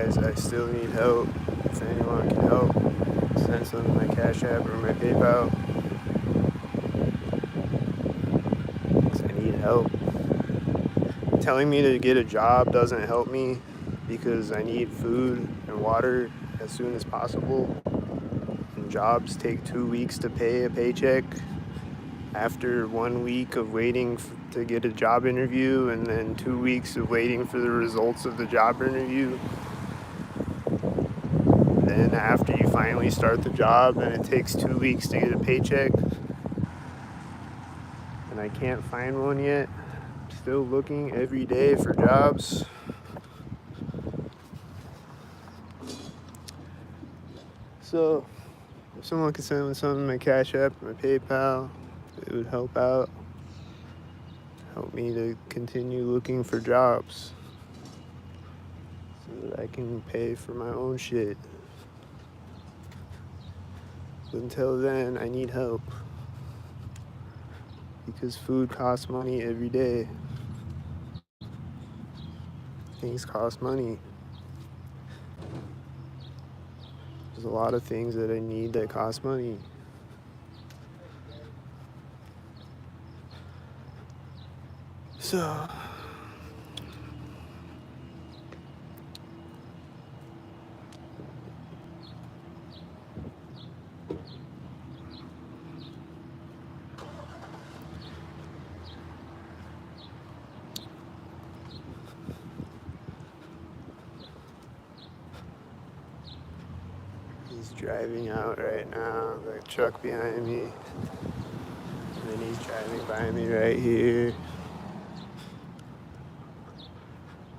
guys, I still need help. If anyone can help, send some to my Cash App or my PayPal. 'Cause I need help. Telling me to get a job doesn't help me because I need food and water as soon as possible. And jobs take 2 weeks to pay a paycheck after 1 week of waiting to get a job interview and then 2 weeks of waiting for the results of the job interview. Then after you finally start the job and it takes 2 weeks to get a paycheck and I can't find one yet. I'm still looking every day for jobs. So if someone could send me something, my Cash App, my PayPal, it would help out. Help me to continue looking for jobs so that I can pay for my own shit. But until then, I need help because food costs money every day. Things cost money. There's a lot of things that I need that cost money. So he's driving out right now, the truck behind me. And then he's driving by me right here.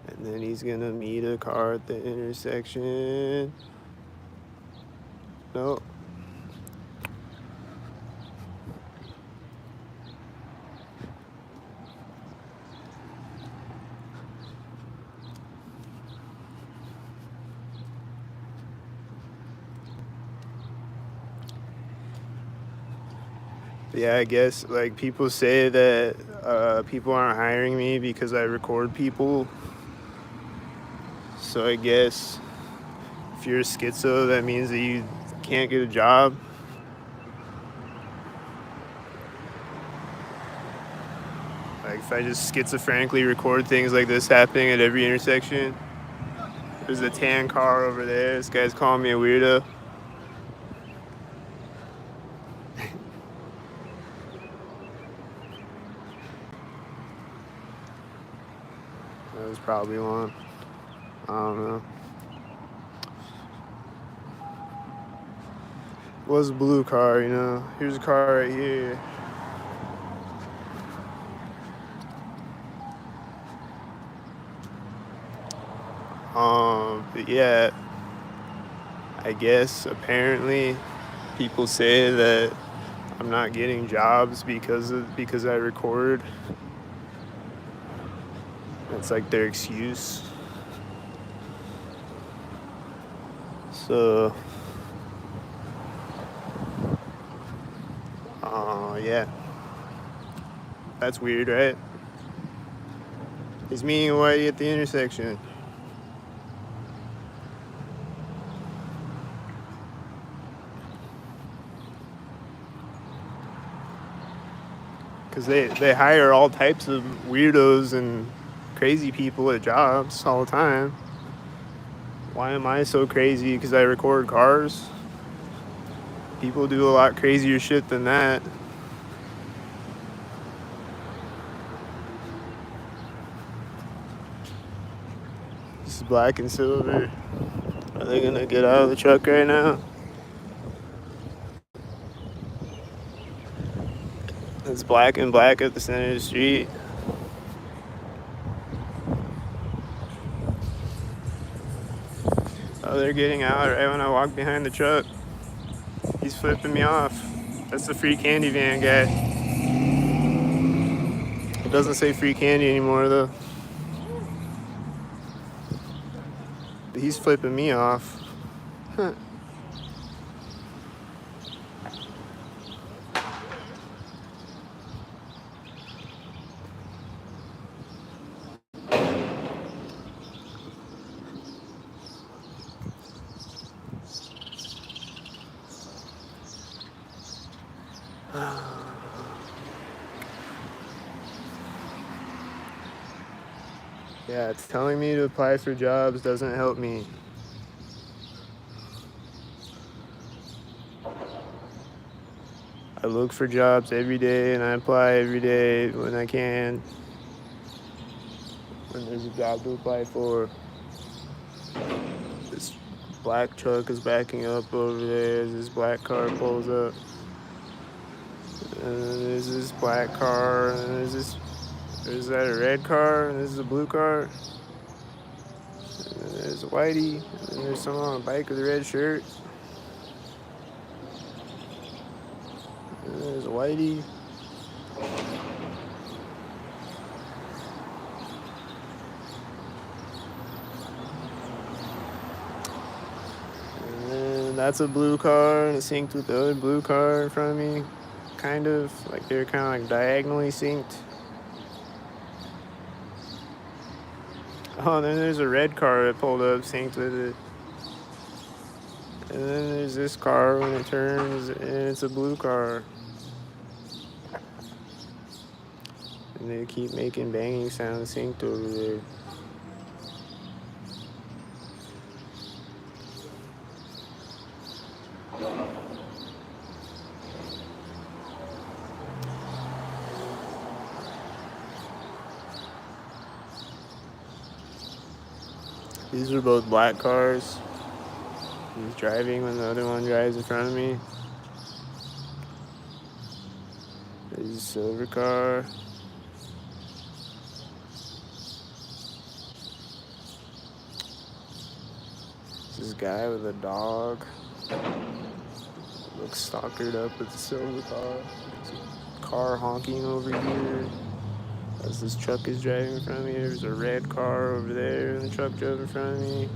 And then he's gonna meet a car at the intersection. Nope. Yeah, I guess like people say that people aren't hiring me because I record people. So I guess if you're a schizo, that means that you can't get a job. Like if I just schizophrenically record things like this happening at every intersection. There's a tan car over there. This guy's calling me a weirdo. That was probably one. I don't know. It was a blue car, you know. Here's a car right here. But yeah, I guess apparently people say that I'm not getting jobs because I record. That's like their excuse. So, yeah. That's weird, right? He's meeting a whitey at the intersection. Because they hire all types of weirdos and crazy people at jobs all the time. Why am I so crazy? Because I record cars? People do a lot crazier shit than that. This is black and silver. Are they gonna get out of the truck right now? It's black and black at the center of the street. Oh, they're getting out right when I walk behind the truck. He's flipping me off. That's the free candy van guy. It doesn't say free candy anymore though. But he's flipping me off. Huh. Yeah, telling me to apply for jobs doesn't help me. I look for jobs every day and I apply every day when I can, when there's a job to apply for. This black truck is backing up over there as this black car pulls up. And then there's this black car, and there's that a red car, and this is a blue car. And then there's a whitey, and then there's someone on a bike with a red shirt. And then there's a whitey. And then that's a blue car, and it's synced with the other blue car in front of me. Kind of, like they're kind of like diagonally synced. Oh, and then there's a red car that pulled up, synced with it. And then there's this car when it turns, and it's a blue car. And they keep making banging sounds synced over there. These are both black cars. He's driving when the other one drives in front of me. There's a silver car. This guy with a dog. Looks stalkered up with the silver car. There's a car honking over here. As this truck is driving in front of me, there's a red car over there, and the truck drove in front of me.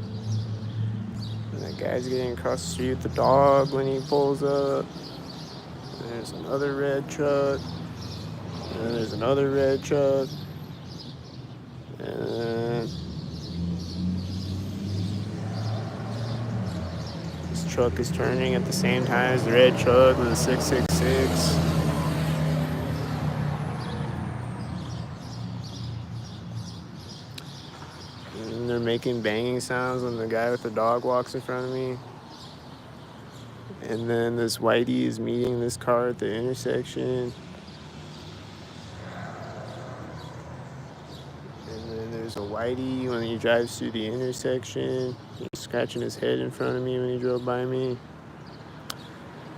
And that guy's getting across the street with the dog when he pulls up. And there's another red truck. And then there's another red truck. And this truck is turning at the same time as the red truck with a 666. And they're making banging sounds when the guy with the dog walks in front of me. And then this whitey is meeting this car at the intersection. And then there's a whitey when he drives through the intersection. He's scratching his head in front of me when he drove by me.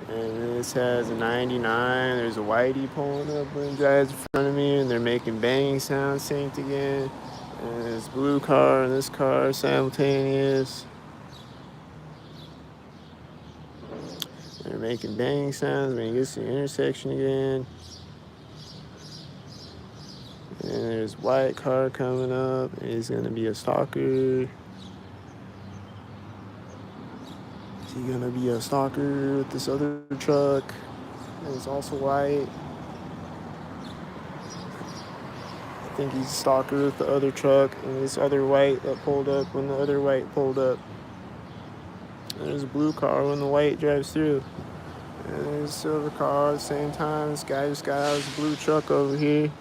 And this has a 99. There's a whitey pulling up when he drives in front of me, and they're making banging sounds synced again. And this blue car and this car simultaneous. They're making banging sounds when he gets to the intersection again. And there's a white car coming up. He's gonna be a stalker. Is he gonna be a stalker with this other truck? And it's also white. I think he's a stalker with the other truck and this other white that pulled up when the other white pulled up. And there's a blue car when the white drives through. And there's a silver car at the same time. This guy just got out of his blue truck over here.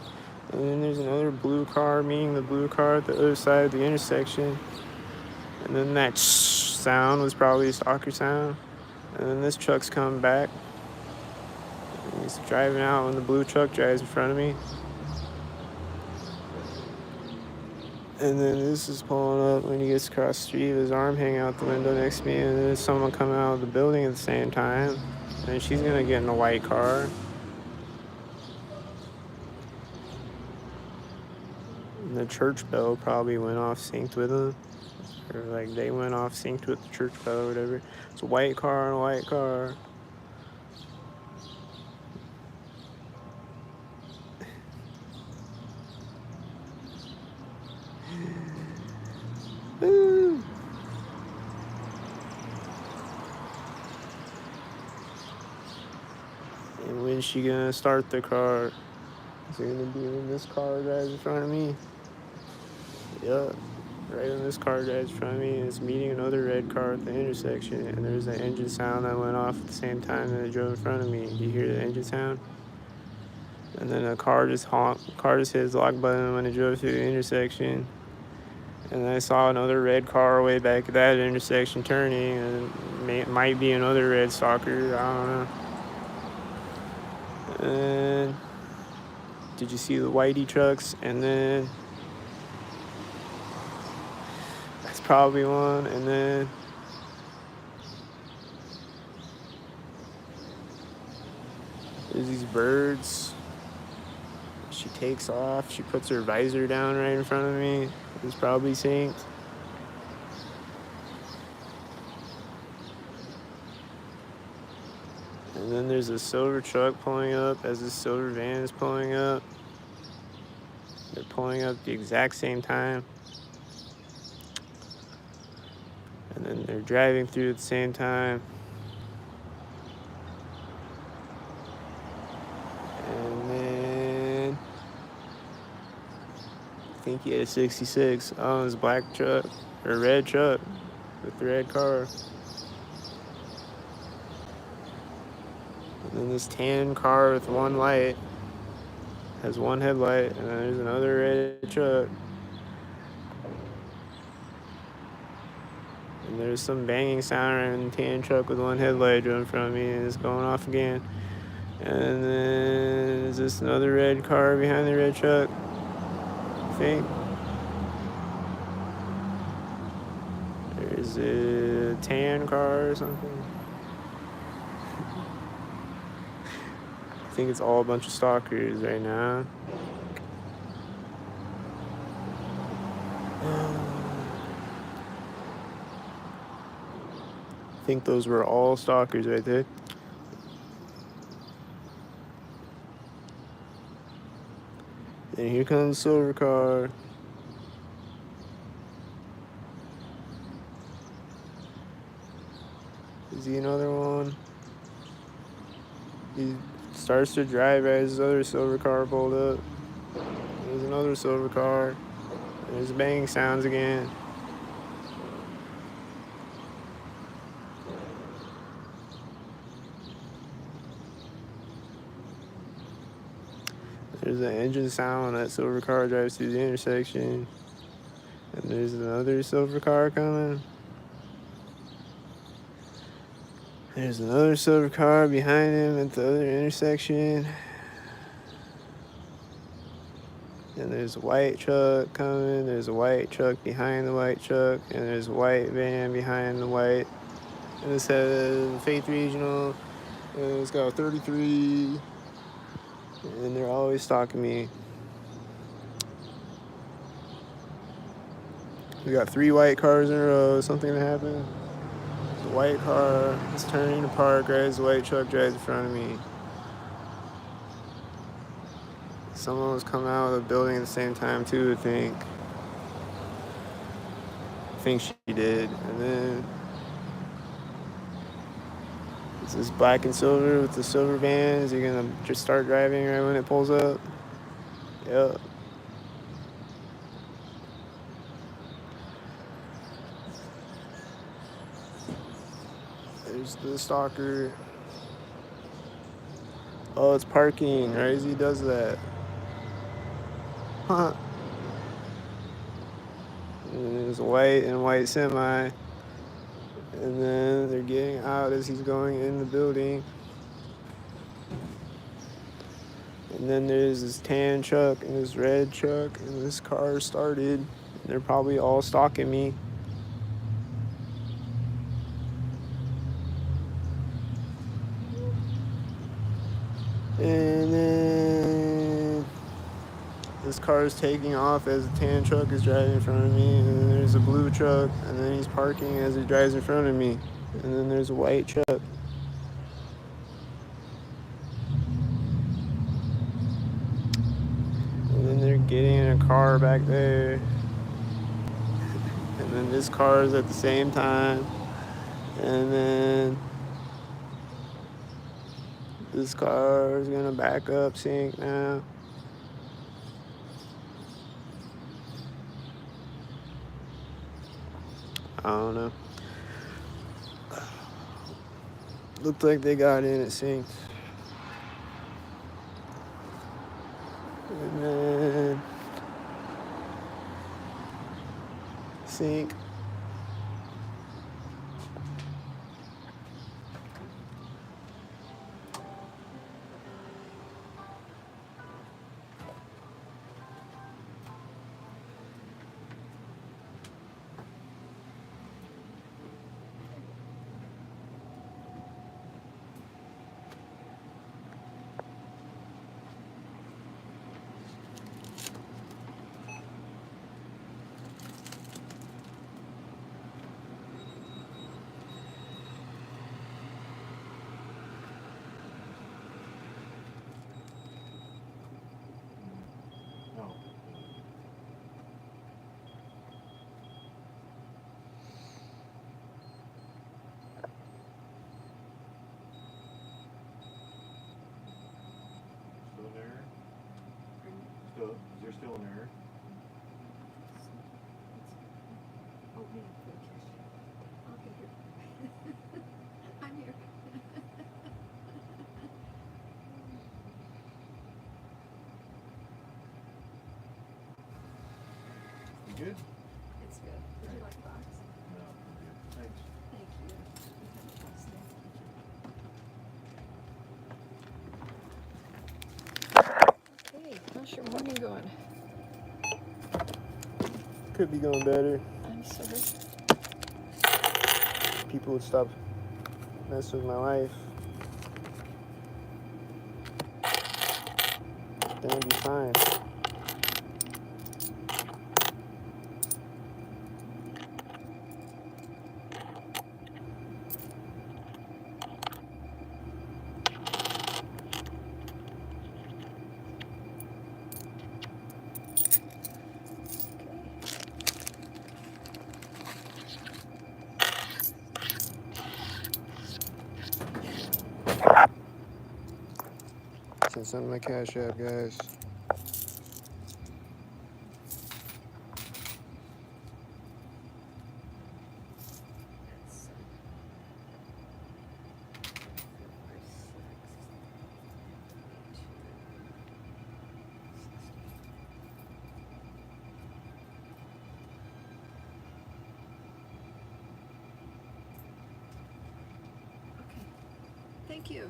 And then there's another blue car meeting the blue car at the other side of the intersection. And then that sound was probably a stalker sound. And then this truck's coming back. And he's driving out when the blue truck drives in front of me. And then this is pulling up when he gets across the street, his arm hanging out the window next to me, and then there's someone coming out of the building at the same time. And she's gonna get in a white car. And the church bell probably went off synced with them. Or like they went off synced with the church bell or whatever. It's a white car and a white car. Woo. And when's she gonna start the car? Is it gonna be when this car drives in front of me? Yup. Right when this car drives in front of me and it's meeting another red car at the intersection, and there's an engine sound that went off at the same time that it drove in front of me. Do you hear the engine sound? And then a car just honked. Car just hit its lock button when it drove through the intersection. And I saw another red car way back at that intersection turning, and it might be another red stalker. I don't know. And did you see the whitey trucks? And then that's probably one. And then there's these birds. She takes off. She puts her visor down right in front of me. It's probably synced. And then there's a silver truck pulling up as this silver van is pulling up. They're pulling up the exact same time. And then they're driving through at the same time. And then I think he had a 66 on his black truck, or red truck with the red car. And then this tan car with one light has one headlight, and then there's another red truck. And there's some banging sound in the tan truck with one headlight right in front of me, and it's going off again. And then there's this another red car behind the red truck, I think. There's a tan car or something. I think it's all a bunch of stalkers right now. I think those were all stalkers right there. And here comes the silver car. Is he another one? He starts to drive as his other silver car pulled up. There's another silver car. There's banging sounds again. There's an engine sound when that silver car drives through the intersection. And there's another silver car coming. There's another silver car behind him at the other intersection. And there's a white truck coming. There's a white truck behind the white truck. And there's a white van behind the white. And it says Faith Regional. And it's got 33. And they're always stalking me. We got 3 white cars in a row. Something happened. The white car is turning to park right as the white truck drives in front of me. Someone was coming out of the building at the same time too, I think. I think she did. And then is this black and silver with the silver van? Is he gonna just start driving right when it pulls up? Yep. There's the stalker. Oh, it's parking, right as he does that. Huh. And there's a white and white semi. And then they're getting out as he's going in the building. And then there's this tan truck and this red truck, and this car started. And they're probably all stalking me. And then this car is taking off as the tan truck is driving in front of me. And then there's a blue truck, and then he's parking as he drives in front of me. And then there's a white truck. And then they're getting in a car back there. And then this car is at the same time. And then this car is gonna back up, sync now. I don't know. Looked like they got in, it synced. And then sink. No. Still in there? Still, is there still an error? Oh, wait, okay, here. I'm here. You good? It's good. Would you like a box? No, I'm good. Thanks. Thank you. Okay, how's your morning going? Could be going better. I'm sorry. People would stop messing with my life. Then it'd be fine. Send something to my Cash App, guys. Okay, thank you.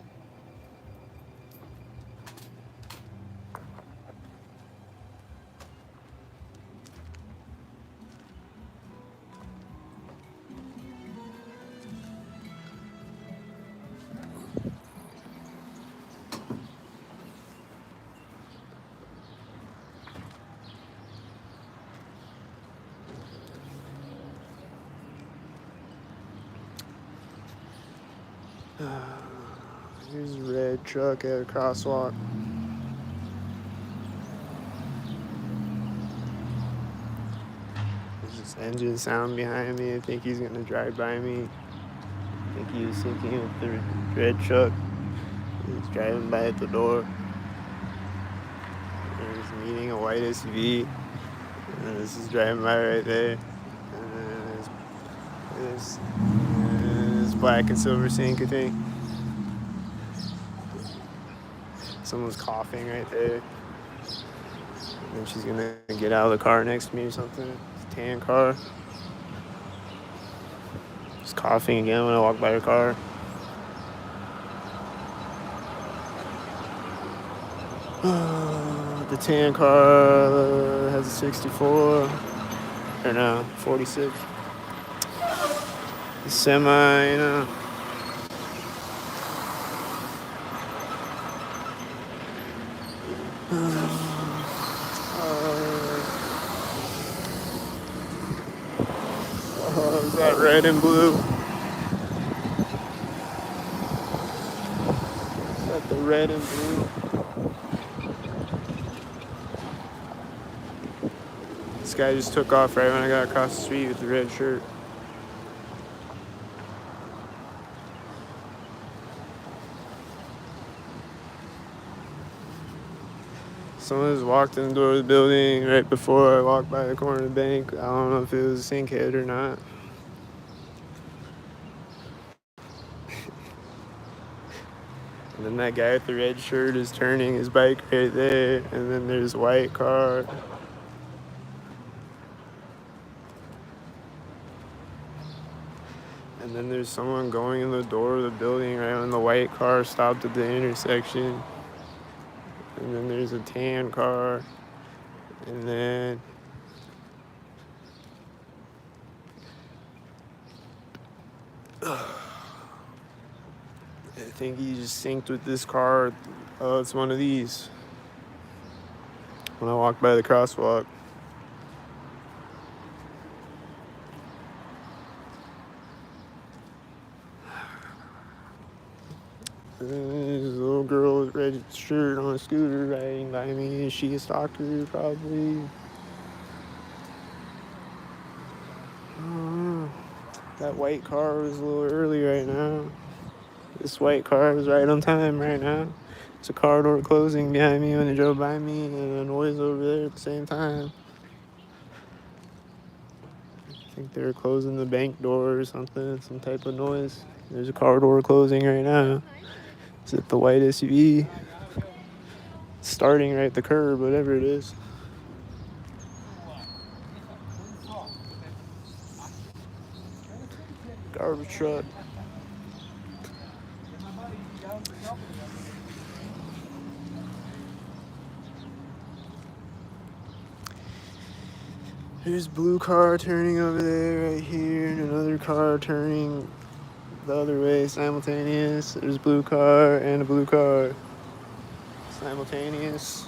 Here's a red truck at a crosswalk. There's this engine sound behind me. I think he's gonna drive by me. I think he was thinking of the red truck. He's driving by at the door. He's meeting a white SUV. And this is driving by right there. And then there's black and silver sink, I think. Someone's coughing right there. And then she's gonna get out of the car next to me or something. It's a tan car. Just coughing again when I walk by her car. The tan car has a 64. Or no, 46. The semi, you know. Is that red and blue? Is that the red and blue? This guy just took off right when I got across the street with the red shirt. Someone just walked in the door of the building right before I walked by the corner of the bank. I don't know if it was a sinkhead or not. And then that guy with the red shirt is turning his bike right there. And then there's a white car. And then there's someone going in the door of the building right when the white car stopped at the intersection. And then there's a tan car. And then I think he just synced with this car. Oh, it's one of these. When I walked by the crosswalk. And then there's a little girl with a red shirt on a scooter riding by me. Is she a stalker? Probably. I don't know. That white car was a little early right now. This white car is right on time right now. It's a car door closing behind me when it drove by me, and a noise over there at the same time. I think they were closing the bank door or something, some type of noise. There's a car door closing right now. Is it the white SUV? Starting right at the curb, whatever it is. Garbage truck. There's a blue car turning over there right here, and another car turning the other way simultaneous. There's a blue car and a blue car simultaneous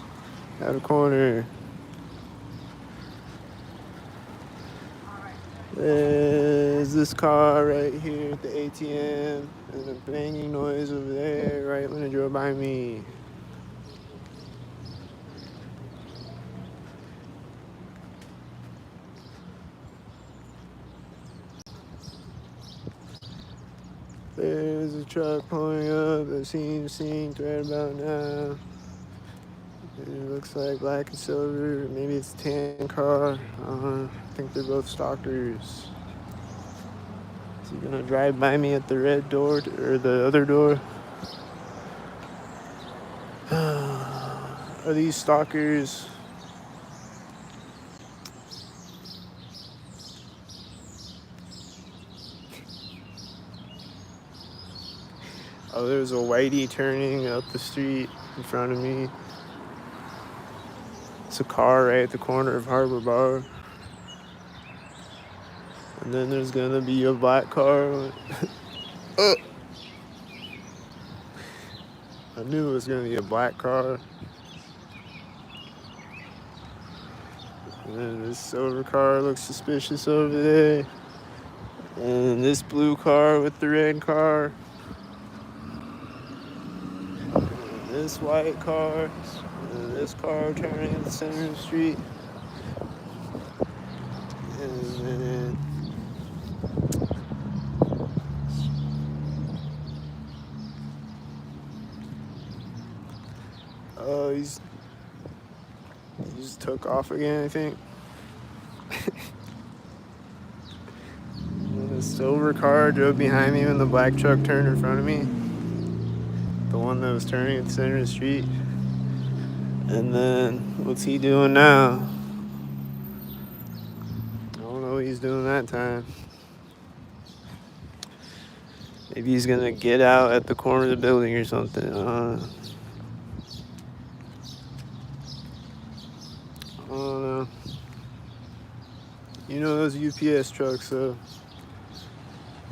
out of corner. There's this car right here at the ATM, and a banging noise over there right when it drove by me. There's a truck pulling up that seems synced right about now. It looks like black and silver. Maybe it's a tan car. I think they're both stalkers. Is he gonna drive by me at the red door or the other door? Are these stalkers? Oh, there's a whitey turning up the street in front of me. It's a car right at the corner of Harbor Bar. And then there's gonna be a black car. Oh! I knew it was gonna be a black car. And then this silver car looks suspicious over there. And this blue car with the red car. And this white car. And this car turning in the center of the street. And then he just took off again, I think. And the silver car drove behind me when the black truck turned in front of me. The one that was turning at the center of the street. And then, what's he doing now? I don't know what he's doing that time. Maybe he's gonna get out at the corner of the building or something. I don't know. You know those UPS trucks, though.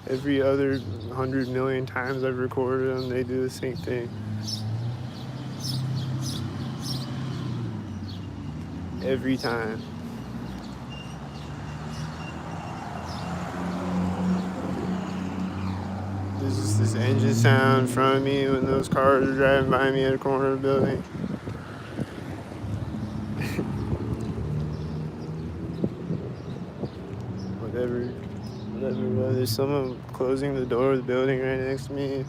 Every other 100 million times I've recorded them, they do the same thing. Every time. There's just this engine sound in front of me when those cars are driving by me at a corner of the building. Whatever. There's someone closing the door of the building right next to me.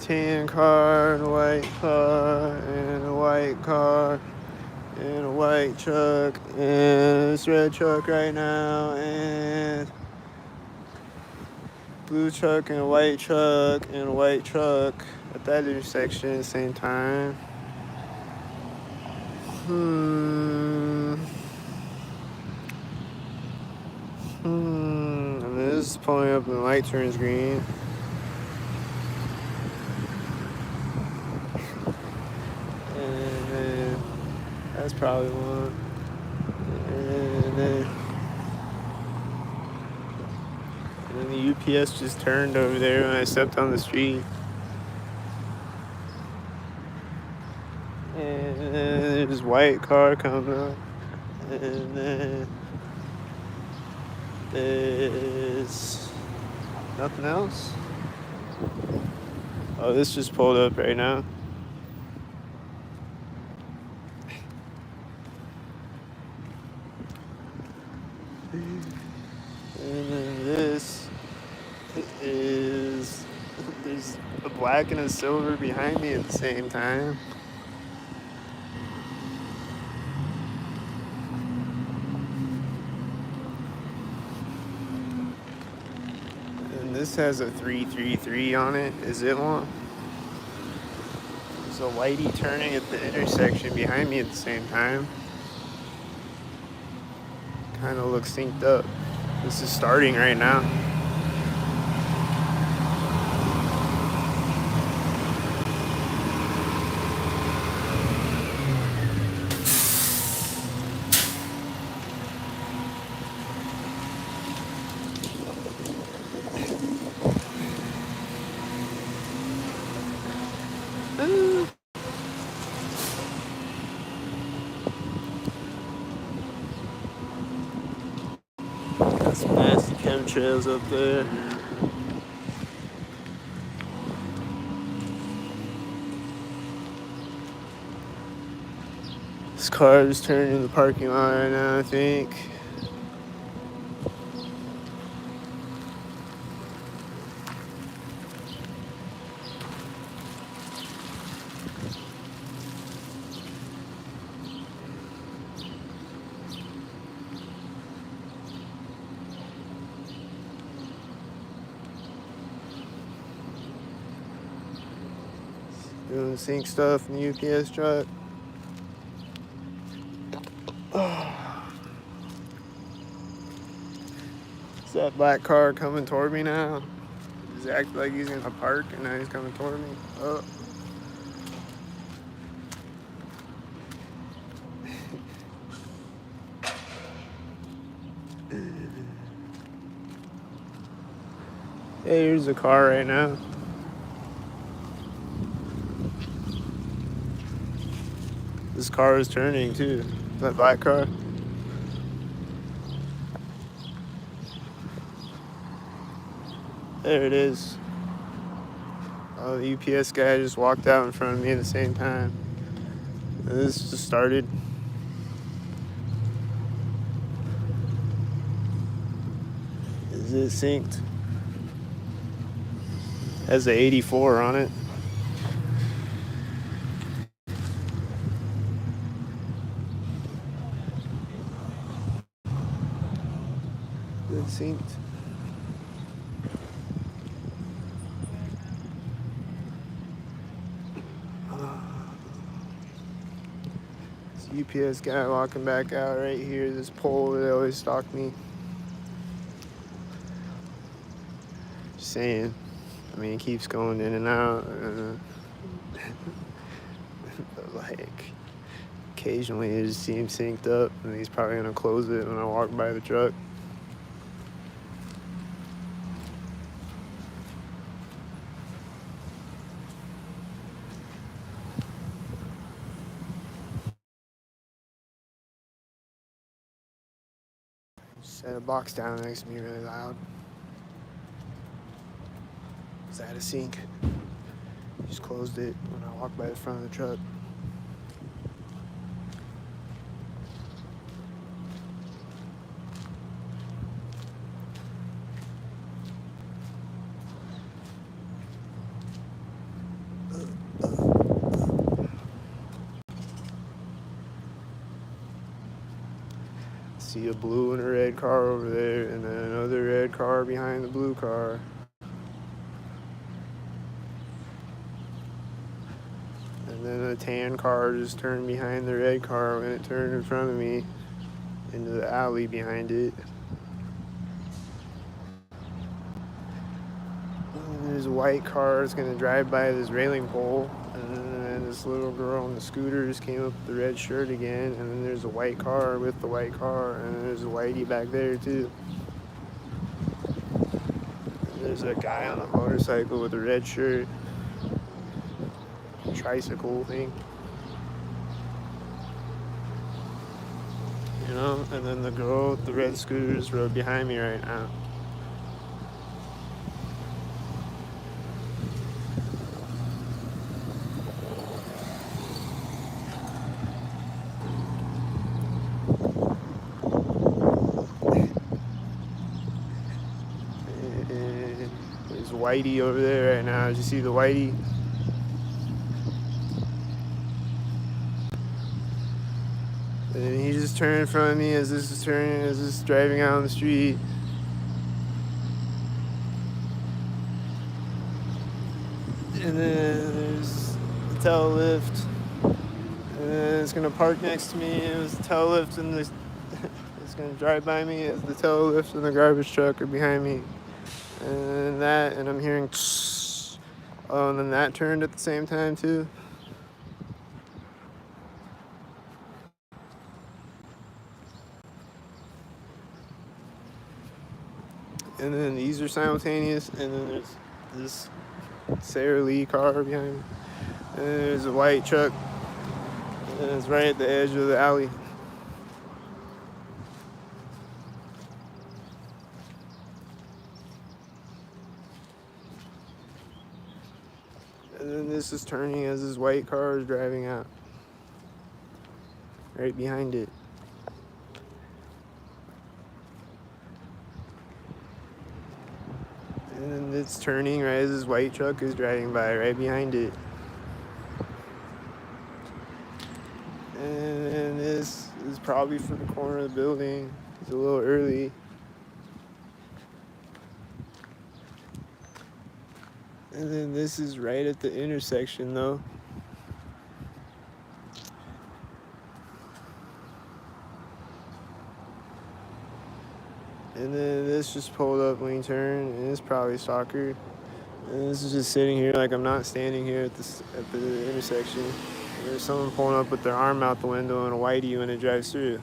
Tan car and a white car and a white car and a white truck and this red truck right now and blue truck and a white truck and a white truck at that intersection at the same time. And this is pulling up and the light turns green. And then that's probably one. And then the UPS just turned over there when I stepped on the street. And then there's this white car coming up. And then there's nothing else. Oh, this just pulled up right now. And then this is, there's a black and a silver behind me at the same time. And this has a 333 on it. Is it one? There's a whitey turning at the intersection behind me at the same time. Kind of looks synced up. This is starting right now. Got some nasty chemtrails up there. This car is turning in the parking lot right now, I think. Doing sync stuff in the UPS truck. Is that black car coming toward me now? He's acting like he's gonna park and now he's coming toward me. Oh. Hey, here's a car right now. This car is turning too. That black car. There it is. Oh, the UPS guy just walked out in front of me at the same time. And this just started. Is it synced? Has the 84 on it. Is it synced? This UPS guy walking back out right here. This pole that always stalked me. Just saying. I mean, it keeps going in and out. But like, occasionally it just seems synced up, and he's probably gonna close it when I walk by the truck. Set a box down next to me really loud. Is that a sync? Just closed it when I walked by the front of the truck. See a blue and a red car over there, and then another red car behind the blue car. And then a tan car just turned behind the red car when it turned in front of me into the alley behind it. And there's a white car that's gonna drive by this railing pole. And then this little girl on the scooter just came up with the red shirt again. And then there's a white car with the white car. And then there's a whitey back there too. And there's a guy on a motorcycle with a red shirt. Tricycle thing. You know, and then the girl with the red scooter just rode behind me right now. And there's Whitey over there right now. Did you see the Whitey? And he just turned in front of me as this is turning, as this is driving out on the street. And then there's the tail lift. And then it's gonna park next to me. It was the tail lift and it's gonna drive by me as the tail lift and the garbage truck are behind me. And then that, and I'm hearing tss. Oh, and then that turned at the same time too. And then these are simultaneous, and then there's this Sarah Lee car behind me. And then there's a white truck, and it's right at the edge of the alley. And then this is turning as this white car is driving out. Right behind it. And then it's turning right as this white truck is driving by right behind it. And this is probably from the corner of the building. It's a little early. And then this is right at the intersection though. And then this just pulled up when he turned, and it's probably soccer. And this is just sitting here like I'm not standing here at the intersection. And there's someone pulling up with their arm out the window and a whitey when it drives through.